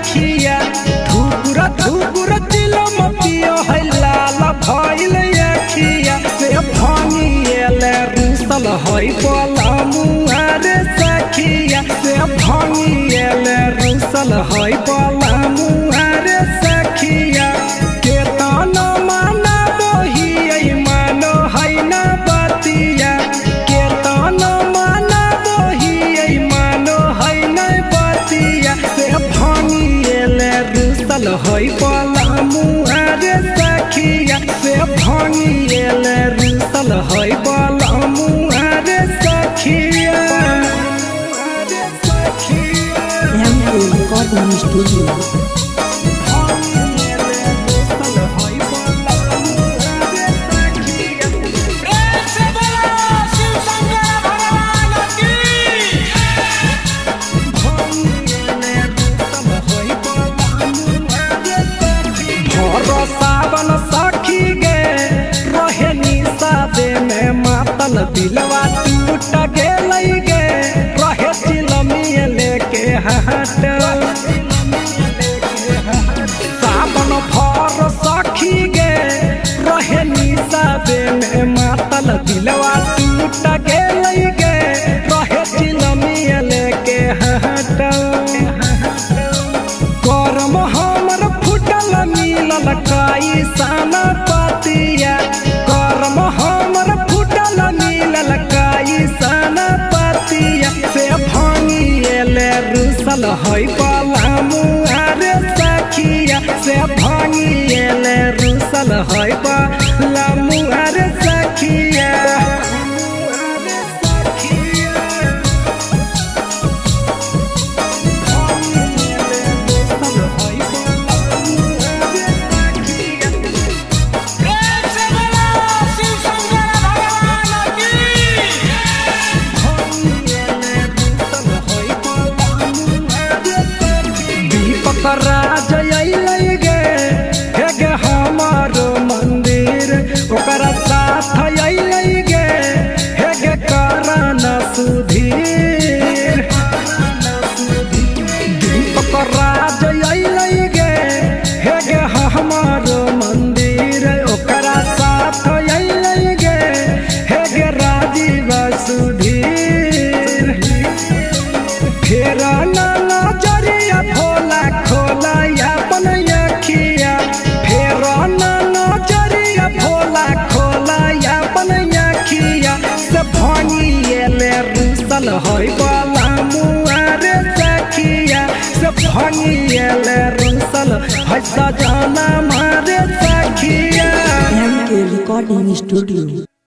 अखिया धुकुर धुकुर चिलम पियो है लाल भइल अखिया से भांगिएले रुसल है बलमुआ रे सखिया से भांगिएले रुसल है बलमुआ रे सखिया केतन माना बोही मानो है न बतिया केतन माना बोही मानो है न बतिया से भांगिएले रुसल है बलमुआ रे सखिया से भांगिएले रुसल है बलमुआ रे सखिया Recording Studio. सावन सखी गे रहे निशादे में मातल दिलवा टूट गेल गे रहे चिलमिए लेके हट सावन भर सखी गे रहे निशादे में मातल दिलवा टूट गेल गे रहे चिलमिए लेके हट करम हमर फुटल मिलल काई साना पतिया करम हमर फुटल मिलल काई साना पतिया से भांगिएले रुसल है बलमुआ रे सखिया से भांगिएले रुसल है बलमुआ रे सखिया राज अइले गे हे गे हमार मंदिर ओकरा साथ अइले गे हे गे करन सुधीर दीपक राज अइले गे हे गे हमार मंदिर ओकरा साथ अइले गे हे गे राजीव सुधीर फेर नजरिया भोला खोला अपन अखिया फेर नजरिया भोला खोला अपन अखिया से भांगिएले रुसल है बलमुआ रे सखिया से भांगिएले रुसल है सजना मारे सखिया MK Recording Studio.